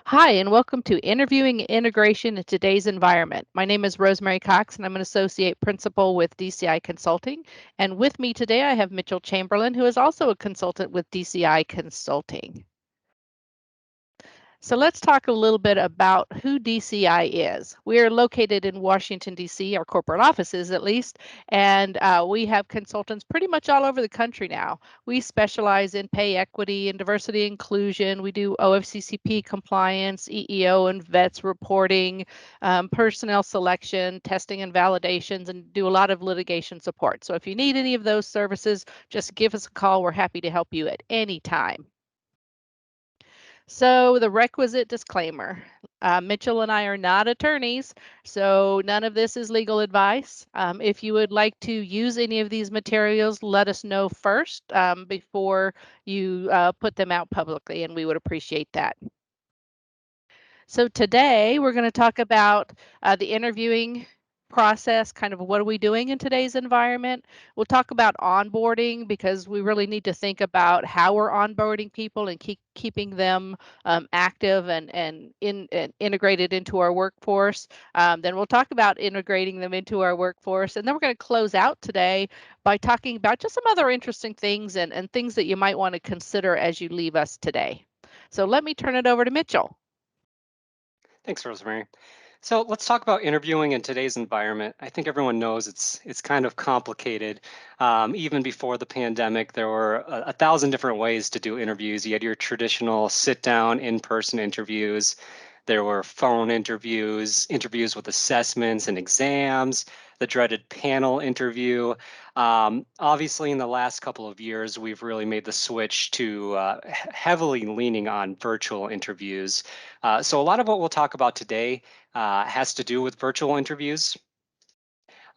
Hi, and welcome to Interviewing Integration in Today's Environment. My name is Rosemary Cox, and I'm an associate principal with DCI Consulting. And with me today, I have Mitchell Chamberlin, who is also a consultant with DCI Consulting. So let's talk a little bit about who DCI is. We are located in Washington, D.C., our corporate offices at least, and we have consultants pretty much all over the country now. We specialize in pay equity and diversity inclusion. We do OFCCP compliance, EEO and vets reporting, personnel selection, testing and validations, and do a lot of litigation support. So if you need any of those services, just give us a call. We're happy to help you at any time. So, the requisite disclaimer Mitchell and I are not attorneys, so none of this is legal advice. If you would like to use any of these materials, let us know first before you put them out publicly, and we would appreciate that. So today we're going to talk about the interviewing process, kind of what are we doing in today's environment. We'll talk about onboarding because we really need to think about how we're onboarding people and keeping them active and integrated into our workforce. Then we'll talk about integrating them into our workforce. And then we're going to close out today by talking about just some other interesting things and things that you might want to consider as you leave us today. So let me turn it over to Mitchell. Thanks, Rosemary. So let's talk about interviewing in today's environment. I think everyone knows it's kind of complicated. Even before the pandemic, there were a thousand different ways to do interviews. You had your traditional sit-down, in-person interviews. There were phone interviews, interviews with assessments and exams, the dreaded panel interview. Obviously, in the last couple of years, we've really made the switch to heavily leaning on virtual interviews. So a lot of what we'll talk about today has to do with virtual interviews.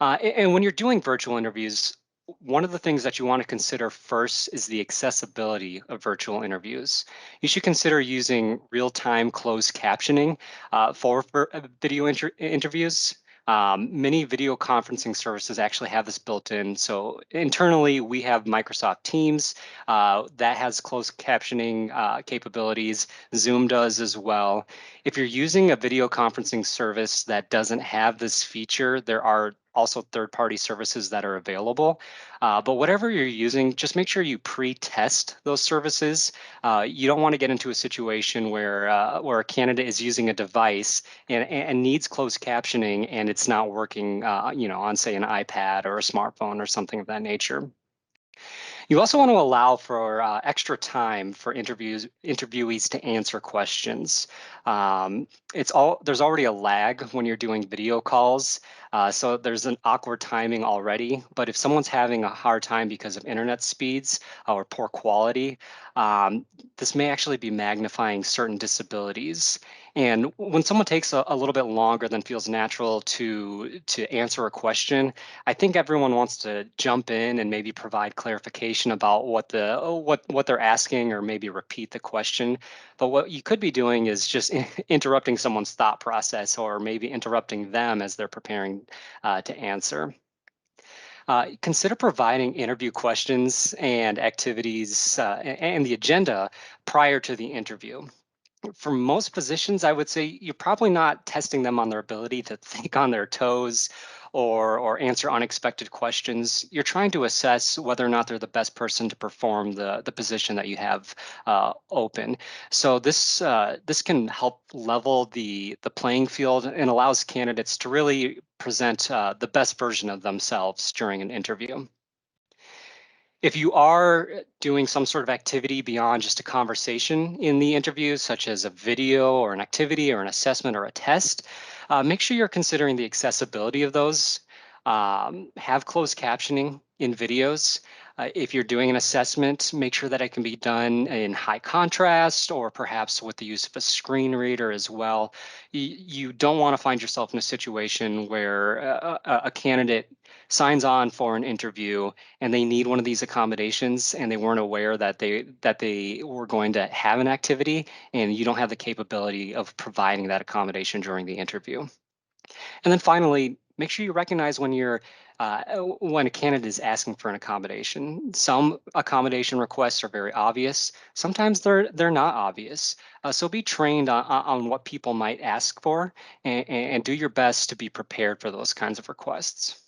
And when you're doing virtual interviews, one of the things that you want to consider first is the accessibility of virtual interviews. You should consider using real-time closed captioning for video interviews. Many video conferencing services actually have this built in. So internally, we have Microsoft Teams that has closed captioning capabilities. Zoom does as well. If you're using a video conferencing service that doesn't have this feature, there are also third-party services that are available. But whatever you're using, just make sure you pre-test those services. You don't want to get into a situation where a candidate is using a device and needs closed captioning and it's not working, on say an iPad or a smartphone or something of that nature. You also want to allow for extra time for interviewees to answer questions. There's already a lag when you're doing video calls, so there's an awkward timing already. But if someone's having a hard time because of internet speeds or poor quality, this may actually be magnifying certain disabilities. And when someone takes a little bit longer than feels natural to answer a question, I think everyone wants to jump in and maybe provide clarification about what they're asking or maybe repeat the question. But what you could be doing is just interrupting someone's thought process or maybe interrupting them as they're preparing to answer. Consider providing interview questions and activities and the agenda prior to the interview. For most positions, I would say you're probably not testing them on their ability to think on their toes or answer unexpected questions. You're trying to assess whether or not they're the best person to perform the position that you have open. So this can help level the playing field and allows candidates to really present the best version of themselves during an interview. If you are doing some sort of activity beyond just a conversation in the interview, such as a video or an activity or an assessment or a test, make sure you're considering the accessibility of those. Have closed captioning in videos. If you're doing an assessment, make sure that it can be done in high contrast or perhaps with the use of a screen reader as well. You don't want to find yourself in a situation where a candidate signs on for an interview and they need one of these accommodations and they weren't aware that they were going to have an activity and you don't have the capability of providing that accommodation during the interview. And then finally, make sure you recognize when you're when a candidate is asking for an accommodation. Some accommodation requests are very obvious. Sometimes they're not obvious. So be trained on what people might ask for, and do your best to be prepared for those kinds of requests.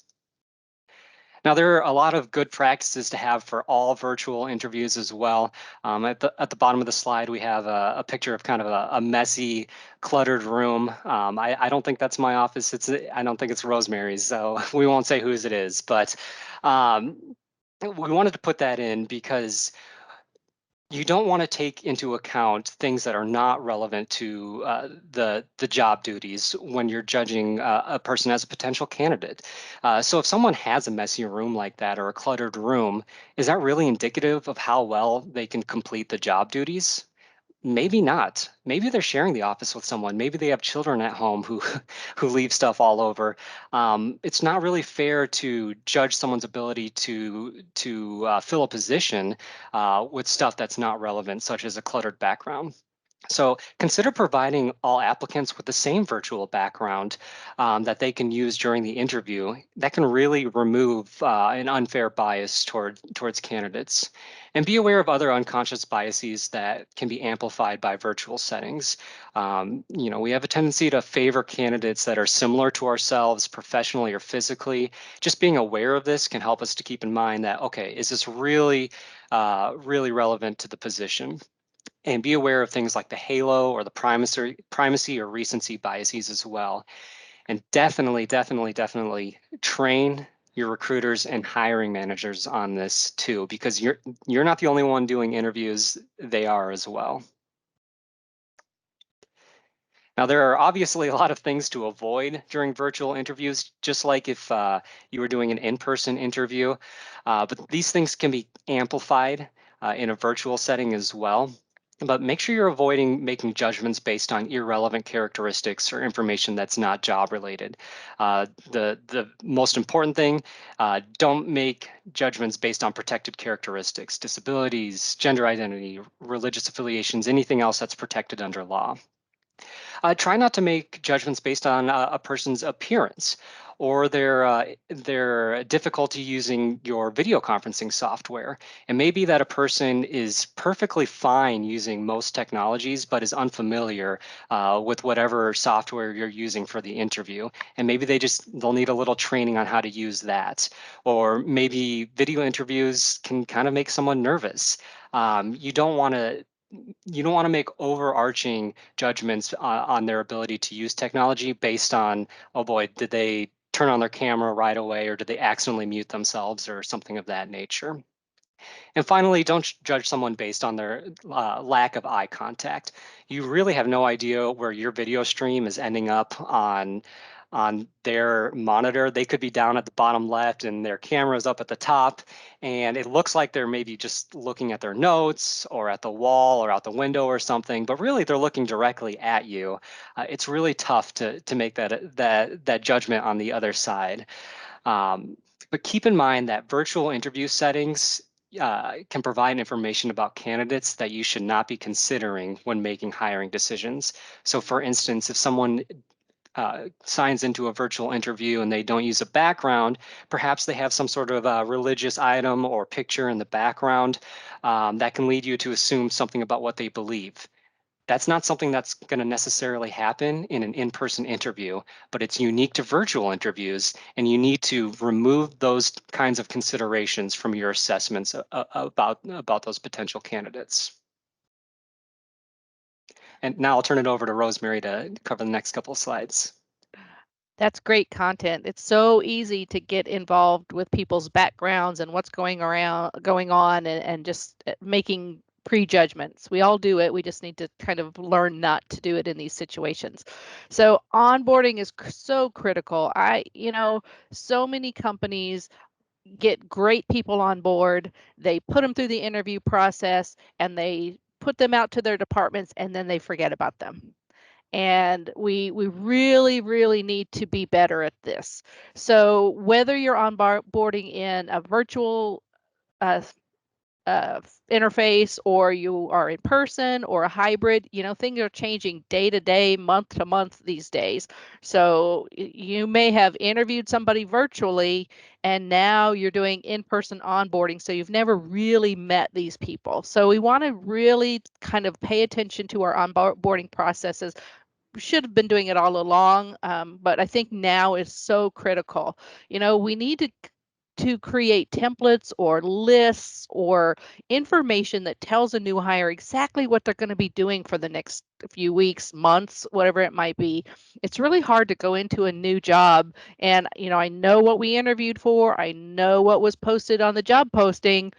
Now, there are a lot of good practices to have for all virtual interviews as well. At the bottom of the slide, we have a picture of kind of a messy, cluttered room. I don't think that's my office. I don't think it's Rosemary's, so we won't say whose it is. But um, we wanted to put that in because you don't want to take into account things that are not relevant to the job duties when you're judging a person as a potential candidate. So if someone has a messy room like that or a cluttered room, is that really indicative of how well they can complete the job duties? Maybe not. Maybe they're sharing the office with someone. Maybe they have children at home who who leave stuff all over. It's not really fair to judge someone's ability to fill a position with stuff that's not relevant, such as a cluttered background. So consider providing all applicants with the same virtual background that they can use during the interview. That can really remove an unfair bias towards candidates. And be aware of other unconscious biases that can be amplified by virtual settings. We have a tendency to favor candidates that are similar to ourselves professionally or physically. Just being aware of this can help us to keep in mind that, okay, is this really relevant to the position? And be aware of things like the halo or the primacy or recency biases as well. And definitely train your recruiters and hiring managers on this too, because you're not the only one doing interviews, they are as well. Now, there are obviously a lot of things to avoid during virtual interviews, just like if you were doing an in-person interview, but these things can be amplified in a virtual setting as well. But make sure you're avoiding making judgments based on irrelevant characteristics or information that's not job related. The most important thing, don't make judgments based on protected characteristics, disabilities, gender identity, religious affiliations, anything else that's protected under law. Try not to make judgments based on a person's appearance or their difficulty using your video conferencing software. It may be that a person is perfectly fine using most technologies, but is unfamiliar with whatever software you're using for the interview. And maybe they'll need a little training on how to use that. Or maybe video interviews can kind of make someone nervous. You don't want to make overarching judgments on their ability to use technology based on, oh boy, did they turn on their camera right away or did they accidentally mute themselves or something of that nature. And finally, don't judge someone based on their lack of eye contact. You really have no idea where your video stream is ending up on their monitor. They could be down at the bottom left and their camera's up at the top, and it looks like they're maybe just looking at their notes or at the wall or out the window or something, but really they're looking directly at you. It's really tough to make that judgment on the other side. But keep in mind that virtual interview settings can provide information about candidates that you should not be considering when making hiring decisions. So, for instance, if someone signs into a virtual interview and they don't use a background, perhaps they have some sort of religious item or picture in the background that can lead you to assume something about what they believe. That's not something that's going to necessarily happen in an in-person interview, but it's unique to virtual interviews, and you need to remove those kinds of considerations from your assessments about those potential candidates. And now I'll turn it over to Rosemary to cover the next couple of slides. That's great content. It's so easy to get involved with people's backgrounds and what's going on, and just making prejudgments. We all do it. We just need to kind of learn not to do it in these situations. So onboarding is so critical. So many companies get great people on board. They put them through the interview process and they put them out to their departments, and then they forget about them. And we really need to be better at this. So whether you're onboarding in a virtual interface, or you are in person or a hybrid. Things are changing day to day, month to month these days. So you may have interviewed somebody virtually and now you're doing in-person onboarding, so you've never really met these people. So we want to really kind of pay attention to our onboarding processes. We should have been doing it all along, but I think now is so critical. We need to create templates or lists or information that tells a new hire exactly what they're going to be doing for the next few weeks, months, whatever it might be. It's really hard to go into a new job and, I know what we interviewed for, I know what was posted on the job posting,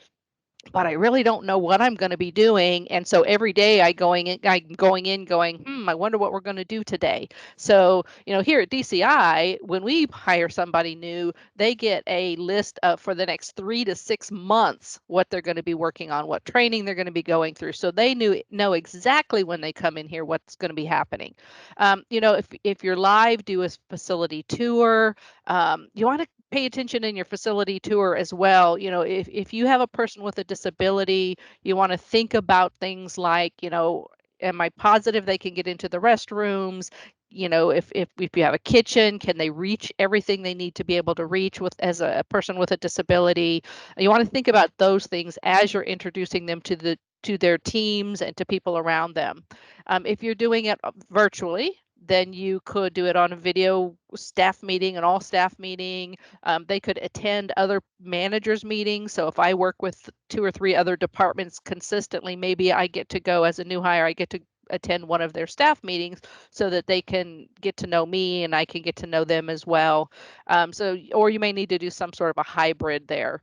but I really don't know what I'm going to be doing. And so every day I'm going in going, I wonder what we're going to do today. So, here at DCI, when we hire somebody new, they get a list of for the next 3 to 6 months what they're going to be working on, what training they're going to be going through. So they know exactly when they come in here what's going to be happening. If you're live, do a facility tour. You want to pay attention in your facility tour as well. If you have a person with a disability, you want to think about things like, am I positive they can get into the restrooms? If you have a kitchen, can they reach everything they need to be able to reach with as a person with a disability? You want to think about those things as you're introducing them to their teams and to people around them. If you're doing it virtually, then you could do it on a video staff meeting, an all staff meeting. They could attend other managers' meetings. So if I work with 2 or 3 other departments consistently, maybe I get to go as a new hire, I get to attend one of their staff meetings so that they can get to know me and I can get to know them as well. Or you may need to do some sort of a hybrid there.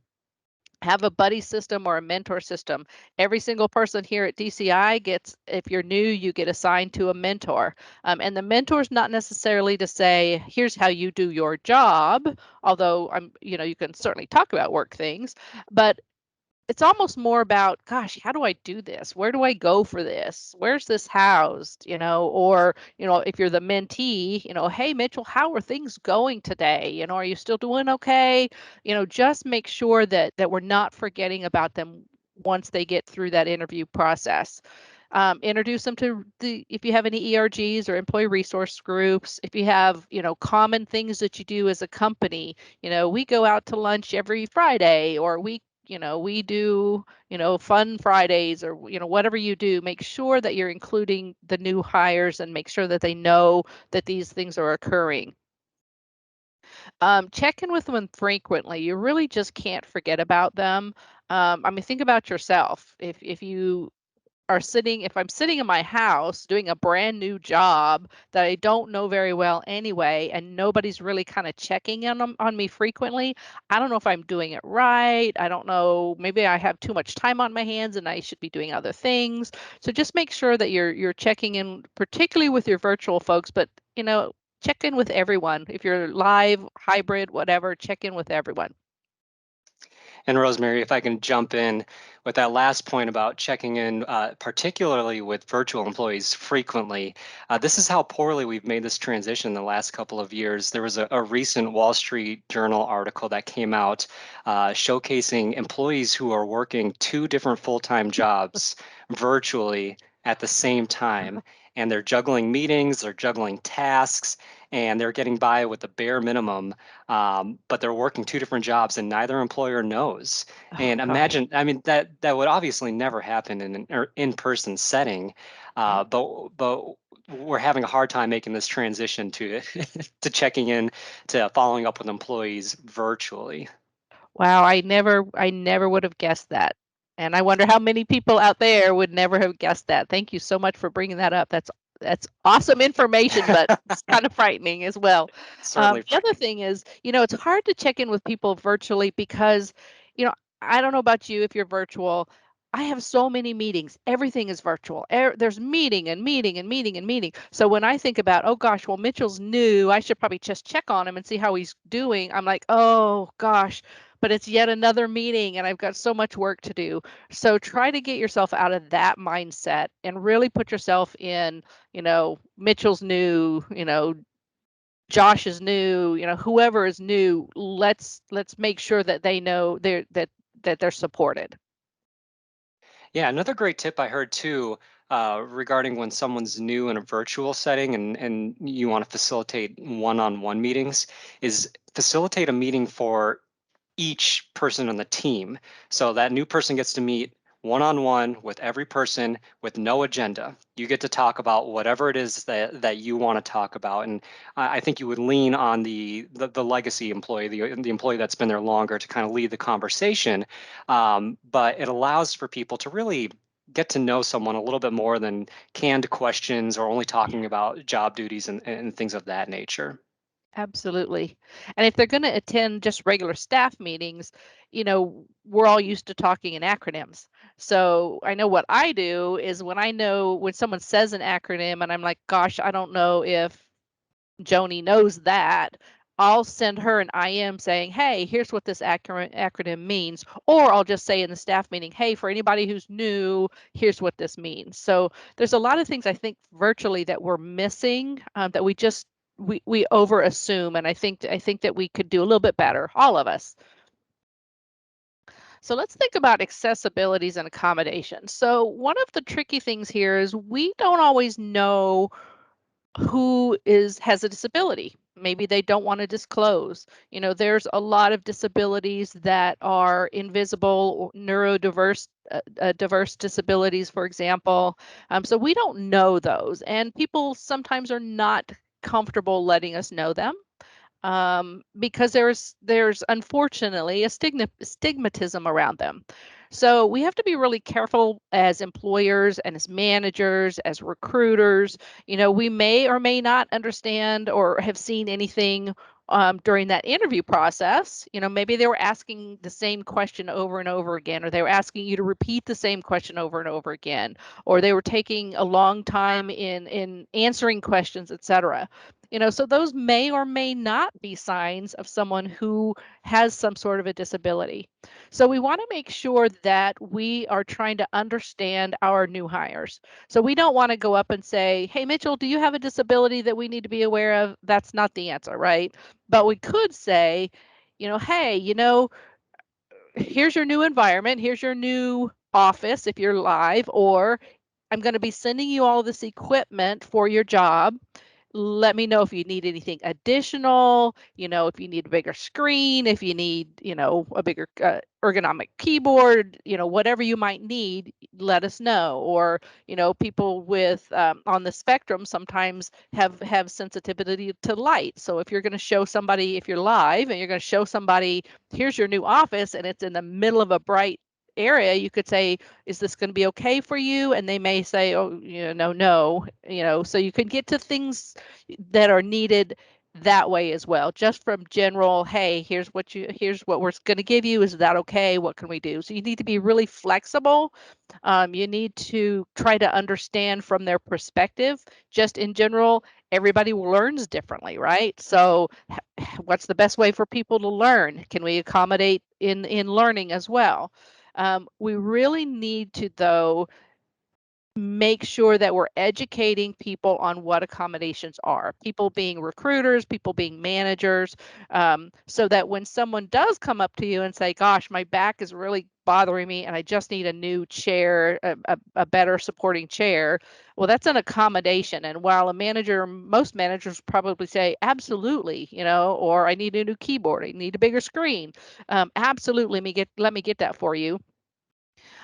Have a buddy system or a mentor system. Every single person here at DCI gets, if you're new, you get assigned to a mentor. And the mentor is not necessarily to say, here's how you do your job, although you can certainly talk about work things, but it's almost more about, gosh, how do I do this? Where do I go for this? Where's this housed? Or, if you're the mentee, hey, Mitchell, how are things going today? Are you still doing okay? Just make sure that we're not forgetting about them once they get through that interview process. Introduce them to if you have any ERGs or employee resource groups, if you have, common things that you do as a company. We go out to lunch every Friday, or we do, fun Fridays, or, whatever you do, make sure that you're including the new hires and make sure that they know that these things are occurring. Check in with them frequently. You really just can't forget about them. Think about yourself. If I'm sitting in my house doing a brand new job that I don't know very well anyway, and nobody's really kind of checking in on me frequently, I don't know if I'm doing it right. I don't know, maybe I have too much time on my hands and I should be doing other things. So just make sure that you're checking in, particularly with your virtual folks, but check in with everyone. If you're live, hybrid, whatever, check in with everyone. And Rosemary, if I can jump in with that last point about checking in, particularly with virtual employees frequently, this is how poorly we've made this transition in the last couple of years. There was a recent Wall Street Journal article that came out showcasing employees who are working 2 different full-time jobs virtually at the same time. And they're juggling meetings, they're juggling tasks, and they're getting by with the bare minimum, but they're working 2 different jobs and neither employer knows. Oh And gosh. imagine, I mean, that would obviously never happen in an in-person setting, Yeah. but we're having a hard time making this transition to to checking in, to following up with employees virtually. Wow, I never would have guessed that. And I wonder how many people out there would never have guessed that. Thank you so much for bringing that up. That's awesome information, but it's kind of frightening as well. Certainly The other frightening. thing is, it's hard to check in with people virtually because, you know, I don't know about you if you're virtual. I have so many meetings. Everything is virtual. There's meeting and meeting and meeting and meeting. So when I think about, oh gosh, well, Mitchell's new, I should probably just check on him and see how he's doing. I'm like, oh gosh, but it's yet another meeting and I've got so much work to do. So try to get yourself out of that mindset and really put yourself in, Mitchell's new, Josh is new, whoever is new. Let's make sure that they know that they're supported. Yeah, another great tip I heard too, regarding when someone's new in a virtual setting and you want to facilitate one-on-one meetings, is facilitate a meeting for each person on the team. So that new person gets to meet one-on-one with every person with no agenda. You get to talk about whatever it is that you want to talk about. And I think you would lean on the legacy employee, the employee that's been there longer, to kind of lead the conversation. But it allows for people to really get to know someone a little bit more than canned questions or only talking about job duties and things of that nature. Absolutely. And if they're going to attend just regular staff meetings, we're all used to talking in acronyms. So I know what I do is when I know when someone says an acronym and I'm like, gosh, I don't know if Joni knows that, I'll send her an IM saying, hey, here's what this acronym means. Or I'll just say in the staff meeting, hey, for anybody who's new, here's what this means. So there's a lot of things I think virtually that we're missing, that we over assume, and I think that we could do a little bit better, all of us. So let's think about accessibilities and accommodations. So one of the tricky things here is we don't always know who has a disability. Maybe they don't want to disclose. There's a lot of disabilities that are invisible or neurodiverse, diverse disabilities, for example. So we don't know those, and people sometimes are not comfortable letting us know them, because there's unfortunately a stigmatism around them. So we have to be really careful as employers and as managers, as recruiters. We may or may not understand or have seen anything during that interview process. Maybe they were asking the same question over and over again, or they were asking you to repeat the same question over and over again, or they were taking a long time in answering questions, etc. So those may or may not be signs of someone who has some sort of a disability. So we want to make sure that we are trying to understand our new hires. So we don't want to go up and say, hey, Mitchell, do you have a disability that we need to be aware of? That's not the answer, right? But we could say, hey, here's your new environment, here's your new office if you're live, or I'm going to be sending you all this equipment for your job. Let me know if you need anything additional, if you need a bigger screen, if you need, a bigger ergonomic keyboard, whatever you might need, let us know. Or, people with on the spectrum sometimes have sensitivity to light. So if you're going to show somebody, if you're live and you're going to show somebody, here's your new office, and it's in the middle of a bright area, you could say, is this going to be okay for you? And they may say, oh, no. So you can get to things that are needed that way as well, just from general, hey, here's what we're going to give you, is that okay, what can we do? So you need to be really flexible. You need to try to understand from their perspective. Just in general, everybody learns differently, right? So what's the best way for people to learn? Can we accommodate in learning as well? We really need to, though, make sure that we're educating people on what accommodations are, people being recruiters, people being managers, so that when someone does come up to you and say, gosh, my back is really bothering me and I just need a new chair, a better supporting chair, well, that's an accommodation. And while most managers probably say, absolutely, or I need a new keyboard, I need a bigger screen, absolutely, let me get that for you.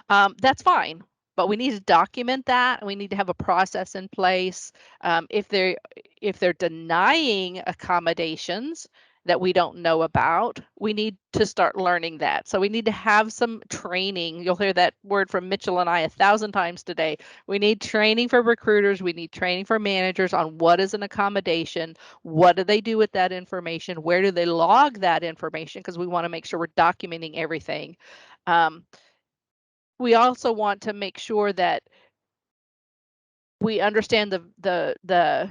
That's fine, but we need to document that, and we need to have a process in place. If they're denying accommodations that we don't know about, we need to start learning that. So we need to have some training. You'll hear that word from Mitchell and I 1,000 times today. We need training for recruiters. We need training for managers on what is an accommodation, what do they do with that information, where do they log that information, because we want to make sure we're documenting everything. Um, we also want to make sure that we understand the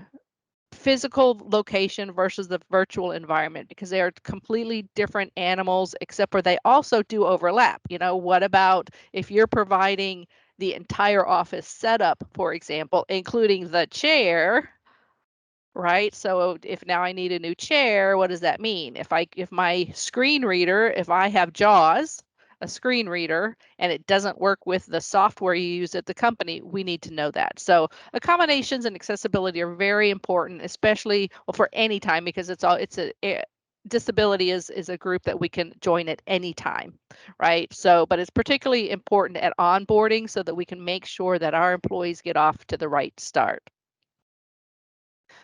physical location versus the virtual environment, because they are completely different animals, except for they also do overlap. What about if you're providing the entire office setup, for example, including the chair, right? So if now I need a new chair, what does that mean? If my screen reader, if I have JAWS, a screen reader and it doesn't work with the software you use at the company, we need to know that. So accommodations and accessibility are very important, especially well, for any time, because disability is a group that we can join at any time, right? So, but it's particularly important at onboarding so that we can make sure that our employees get off to the right start.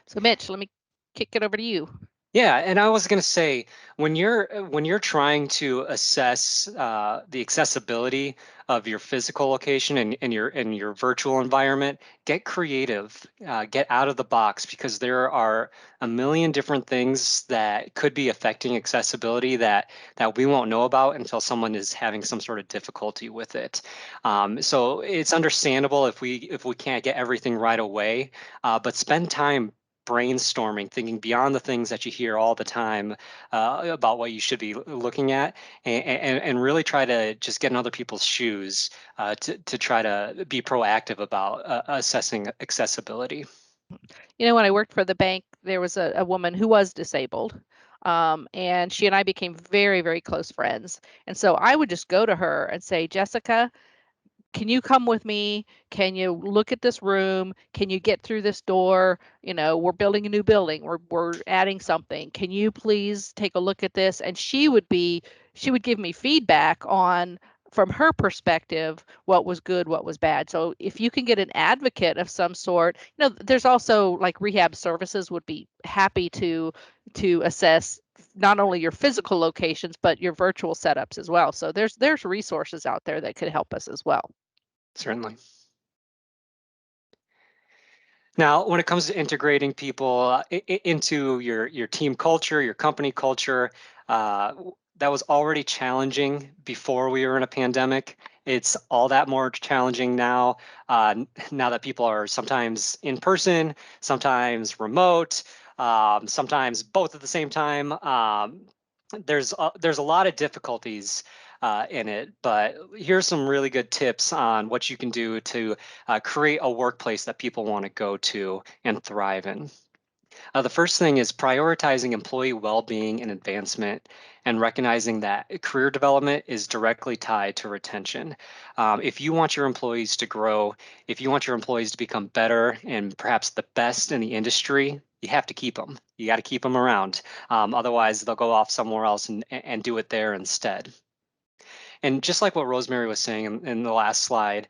So, Mitch, let me kick it over to you. Yeah, and I was going to say when you're trying to assess the accessibility of your physical location and your virtual environment, get creative, get out of the box because there are a million different things that could be affecting accessibility that we won't know about until someone is having some sort of difficulty with it. So it's understandable if we can't get everything right away, but spend time brainstorming, thinking beyond the things that you hear all the time about what you should be looking at, and really try to just get in other people's shoes to try to be proactive about assessing accessibility. You know, when I worked for the bank, there was a woman who was disabled. And she and I became very, very close friends. And so I would just go to her and say, Jessica, can you come with me? Can you look at this room? Can you get through this door? You know, we're building a new building. We're adding something. Can you please take a look at this? And she would give me feedback on from her perspective what was good, what was bad. So if you can get an advocate of some sort, you know, there's also like rehab services would be happy to assess not only your physical locations but your virtual setups as well. So there's resources out there that could help us as well. Certainly. Now, when it comes to integrating people into your team culture, your company culture, that was already challenging before we were in a pandemic. It's all that more challenging now. Now that people are sometimes in person, sometimes remote, sometimes both at the same time. There's a lot of difficulties in it, but here's some really good tips on what you can do to create a workplace that people want to go to and thrive in. The first thing is prioritizing employee well-being and advancement and recognizing that career development is directly tied to retention. If you want your employees to grow, if you want your employees to become better and perhaps the best in the industry, you have to keep them. You got to keep them around. Otherwise, they'll go off somewhere else and do it there instead. And just like what Rosemary was saying in the last slide,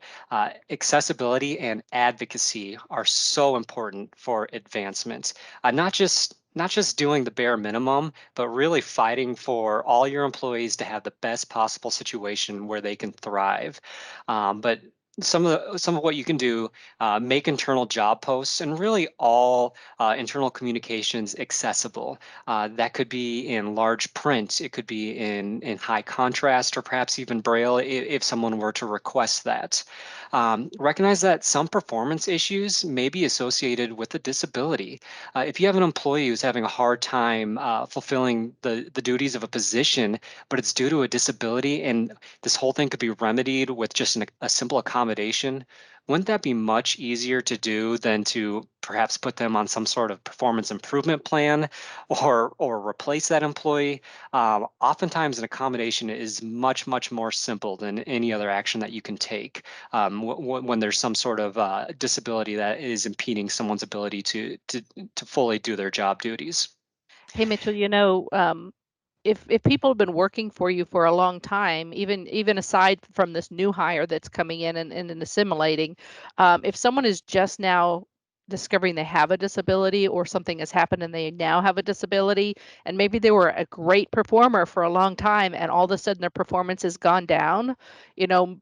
accessibility and advocacy are so important for advancement. Not just doing the bare minimum, but really fighting for all your employees to have the best possible situation where they can thrive. But some of what you can do, make internal job posts and really all internal communications accessible. That could be in large print, it could be in high contrast, or perhaps even Braille if someone were to request that. Recognize that some performance issues may be associated with a disability. If you have an employee who's having a hard time fulfilling the duties of a position, but it's due to a disability, and this whole thing could be remedied with just a simple accommodation, wouldn't that be much easier to do than to perhaps put them on some sort of performance improvement plan or replace that employee? Oftentimes, an accommodation is much more simple than any other action that you can take when there's some sort of disability that is impeding someone's ability to fully do their job duties. Hey, Mitchell, you know, if people have been working for you for a long time, even aside from this new hire that's coming in and assimilating, if someone is just now discovering they have a disability or something has happened and they now have a disability, and maybe they were a great performer for a long time and all of a sudden their performance has gone down, you know,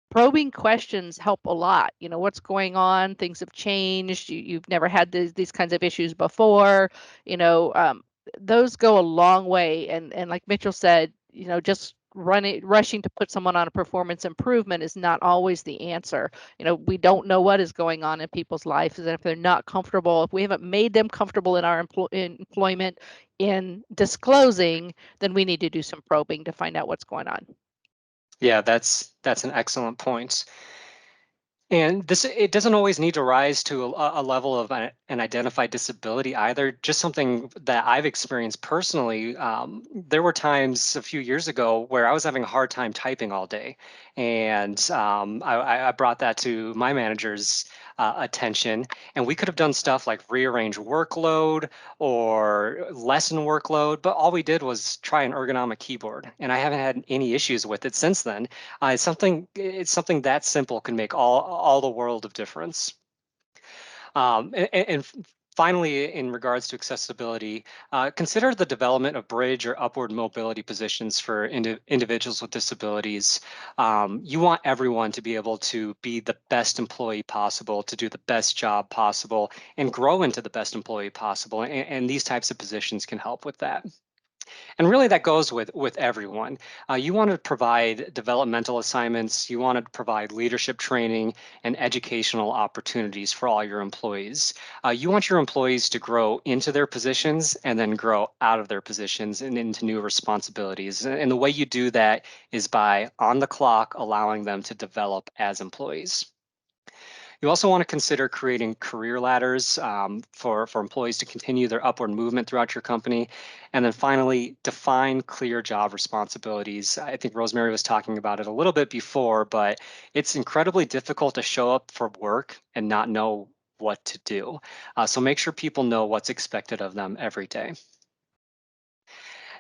probing questions help a lot. You know, what's going on? Things have changed. You've never had these kinds of issues before. You know, those go a long way. And like Mitchell said, you know, just rushing to put someone on a performance improvement is not always the answer. You know, we don't know what is going on in people's lives, and if they're not comfortable, if we haven't made them comfortable in our employment in disclosing, then we need to do some probing to find out what's going on. Yeah, that's an excellent point. And this, it doesn't always need to rise to a level of an identified disability either. Just something that I've experienced personally. There were times a few years ago where I was having a hard time typing all day, and I brought that to my manager's attention, and we could have done stuff like rearrange workload or lessen workload, but all we did was try an ergonomic keyboard, and I haven't had any issues with it since then. It's something that simple can make all the world of difference. And finally, in regards to accessibility, consider the development of bridge or upward mobility positions for individuals with disabilities. You want everyone to be able to be the best employee possible, to do the best job possible, and grow into the best employee possible. And these types of positions can help with that. And really, that goes with everyone. You want to provide developmental assignments, you want to provide leadership training and educational opportunities for all your employees. You want your employees to grow into their positions and then grow out of their positions and into new responsibilities. And the way you do that is by on the clock allowing them to develop as employees. You also want to consider creating career ladders for employees to continue their upward movement throughout your company. And then finally, define clear job responsibilities. I think Rosemary was talking about it a little bit before, but it's incredibly difficult to show up for work and not know what to do. So make sure people know what's expected of them every day.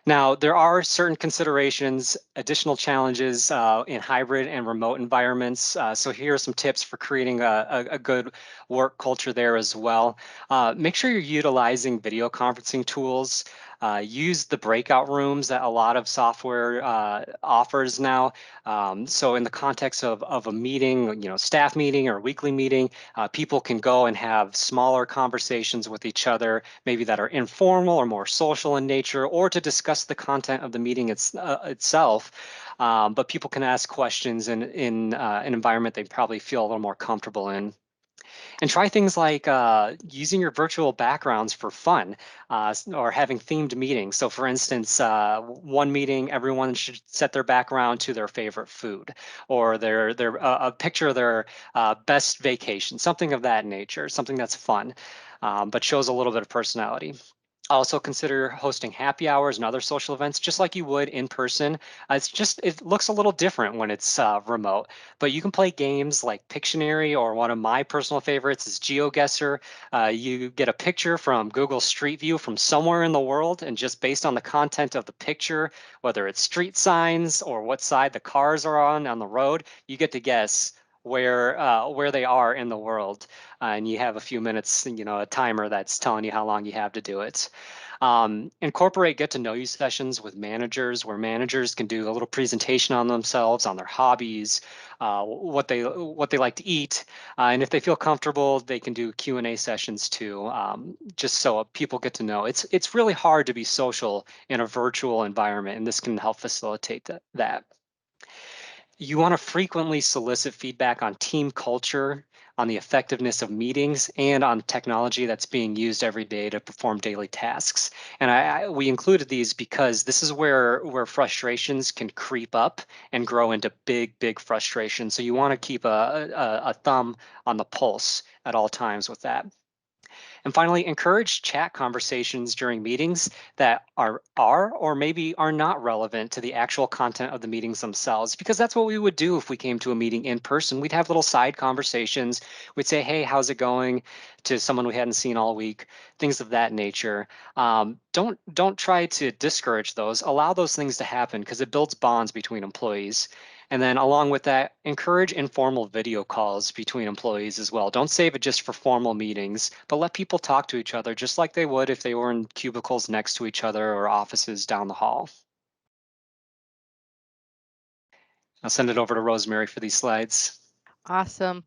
Now, there are certain considerations, additional challenges in hybrid and remote environments. So here are some tips for creating a good work culture there as well. Make sure you're utilizing video conferencing tools. Use the breakout rooms that a lot of software offers now. So in the context of a meeting, staff meeting or weekly meeting, people can go and have smaller conversations with each other, maybe that are informal or more social in nature, or to discuss the content of the meeting itself. But people can ask questions in an environment they probably feel a little more comfortable in. And try things like using your virtual backgrounds for fun or having themed meetings. So, for instance, one meeting, everyone should set their background to their favorite food or their a picture of their best vacation, something of that nature, something that's fun, but shows a little bit of personality. Also consider hosting happy hours and other social events just like you would in person. It looks a little different when it's remote, but you can play games like Pictionary, or one of my personal favorites is GeoGuessr. You get a picture from Google Street View from somewhere in the world, and just based on the content of the picture, whether it's street signs or what side the cars are on the road, you get to guess where they are in the world, and you have a few minutes, a timer that's telling you how long you have to do it. Incorporate get to know you sessions with managers, where managers can do a little presentation on themselves, on their hobbies, what they like to eat, and if they feel comfortable, they can do Q&A sessions too, just so people get to know. It's really hard to be social in a virtual environment, and this can help facilitate that. You want to frequently solicit feedback on team culture, on the effectiveness of meetings, and on technology that's being used every day to perform daily tasks. And we included these because this is where frustrations can creep up and grow into big frustrations. So you want to keep a thumb on the pulse at all times with that. And finally, encourage chat conversations during meetings that are or maybe are not relevant to the actual content of the meetings themselves, because that's what we would do if we came to a meeting in person. We'd have little side conversations. We'd say, hey, how's it going, to someone we hadn't seen all week, things of that nature. Don't try to discourage those. Allow those things to happen because it builds bonds between employees. And then along with that, encourage informal video calls between employees as well. Don't save it just for formal meetings, but let people talk to each other just like they would if they were in cubicles next to each other or offices down the hall. I'll send it over to Rosemary for these slides. Awesome.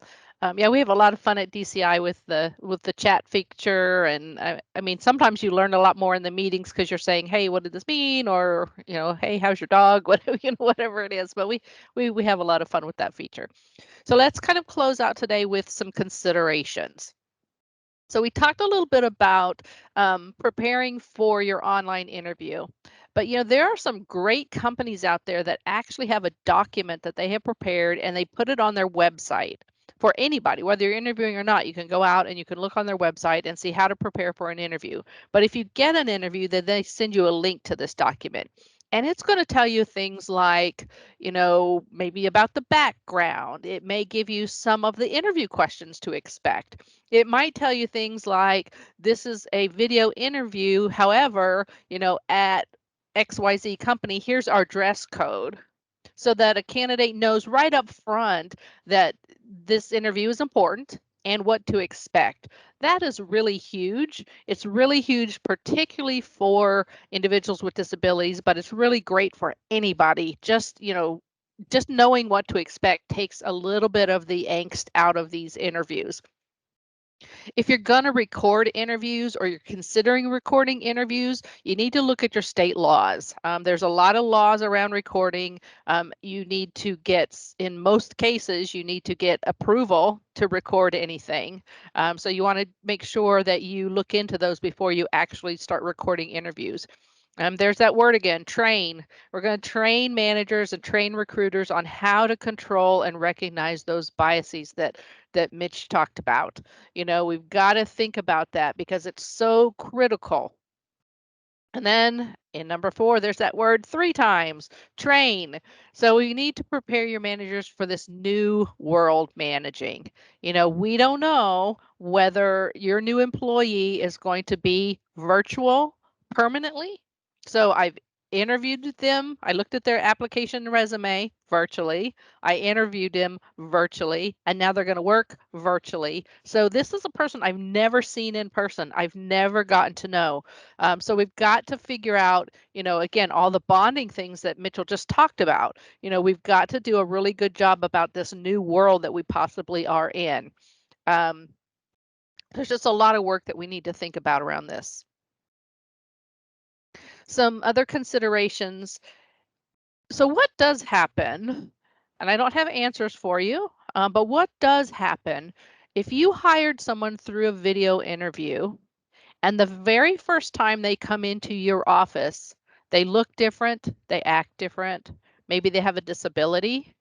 Yeah, we have a lot of fun at DCI with the chat feature, and I mean, sometimes you learn a lot more in the meetings because you're saying, "Hey, what did this mean?" Or "Hey, how's your dog?" What whatever it is. But we have a lot of fun with that feature. So let's kind of close out today with some considerations. So we talked a little bit about preparing for your online interview, but there are some great companies out there that actually have a document that they have prepared and they put it on their website. for anybody, whether you're interviewing or not. You can go out and you can look on their website and see how to prepare for an interview. But if you get an interview, then they send you a link to this document. And it's going to tell you things like, maybe about the background. It may give you some of the interview questions to expect. It might tell you things like, this is a video interview. However, at XYZ company, here's our dress code, so that a candidate knows right up front that this interview is important and what to expect. That is really huge. It's really huge, particularly for individuals with disabilities, but it's really great for anybody. Just knowing what to expect takes a little bit of the angst out of these interviews. If you're going to record interviews or you're considering recording interviews, you need to look at your state laws. There's a lot of laws around recording. You need to get, in most cases, you need to get approval to record anything. So you want to make sure that you look into those before you actually start recording interviews. There's that word again, train. We're going to train managers and train recruiters on how to control and recognize those biases that Mitch talked about. We've got to think about that because it's so critical. And then in number 4, there's that word 3 times, train. So you need to prepare your managers for this new world managing. We don't know whether your new employee is going to be virtual permanently. So I've interviewed them. I looked at their application resume virtually. I interviewed them virtually, and now they're going to work virtually. So this is a person I've never seen in person. I've never gotten to know. So we've got to figure out, again, all the bonding things that Mitchell just talked about. We've got to do a really good job about this new world that we possibly are in. Um, there's just a lot of work that we need to think about around this. Some other considerations. So what does happen, and I don't have answers for you, but what does happen if you hired someone through a video interview and the very first time they come into your office, they look different, they act different, maybe they have a disability?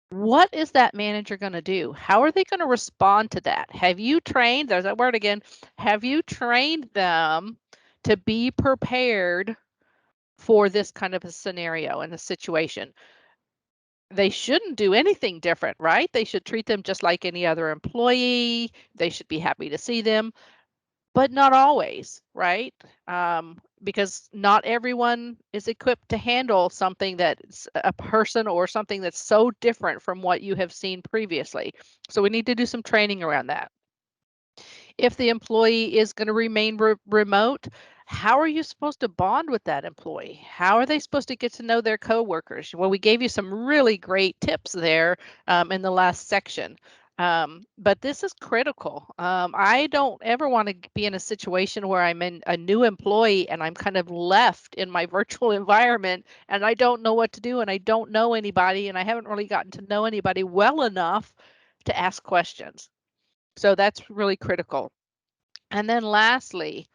What is that manager going to do? How are they going to respond to that? Have you trained, there's that word again, have you trained them to be prepared for this kind of a scenario and a situation? They shouldn't do anything different, right? They should treat them just like any other employee. They should be happy to see them, but not always, right? Because not everyone is equipped to handle something that's a person or something that's so different from what you have seen previously. So we need to do some training around that. If the employee is going to remain remote, how are you supposed to bond with that employee? How are they supposed to get to know their coworkers? Well, we gave you some really great tips there in the last section. But this is critical. I don't ever want to be in a situation where I'm in a new employee and I'm kind of left in my virtual environment and I don't know what to do and I don't know anybody and I haven't really gotten to know anybody well enough to ask questions. So that's really critical. And then lastly,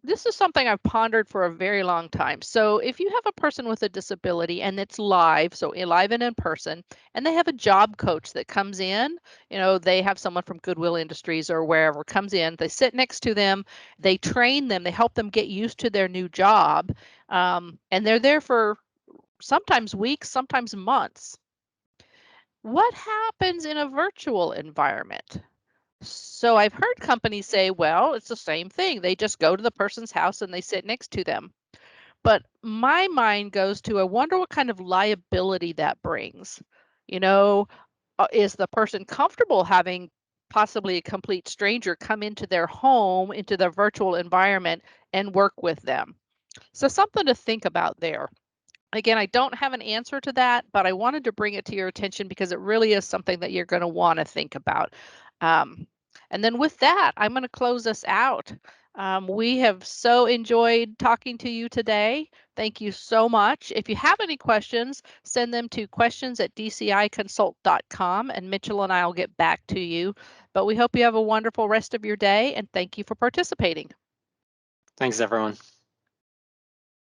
this is something I've pondered for a very long time. So if you have a person with a disability and it's live, so live and in person, and they have a job coach that comes in, they have someone from Goodwill Industries or wherever comes in, they sit next to them, they train them, they help them get used to their new job, and they're there for sometimes weeks, sometimes months. What happens in a virtual environment? So I've heard companies say, well, it's the same thing. They just go to the person's house and they sit next to them. But my mind goes to, I wonder what kind of liability that brings. You know, is the person comfortable having possibly a complete stranger come into their home, into their virtual environment and work with them? So something to think about there. Again, I don't have an answer to that, but I wanted to bring it to your attention because it really is something that you're going to want to think about. Um, and then with that, I'm going to close us out. We have so enjoyed talking to you today. Thank you so much. If you have any questions, send them to questions@dciconsult.com and Mitchell and I will get back to you. But we hope you have a wonderful rest of your day and thank you for participating. Thanks, everyone.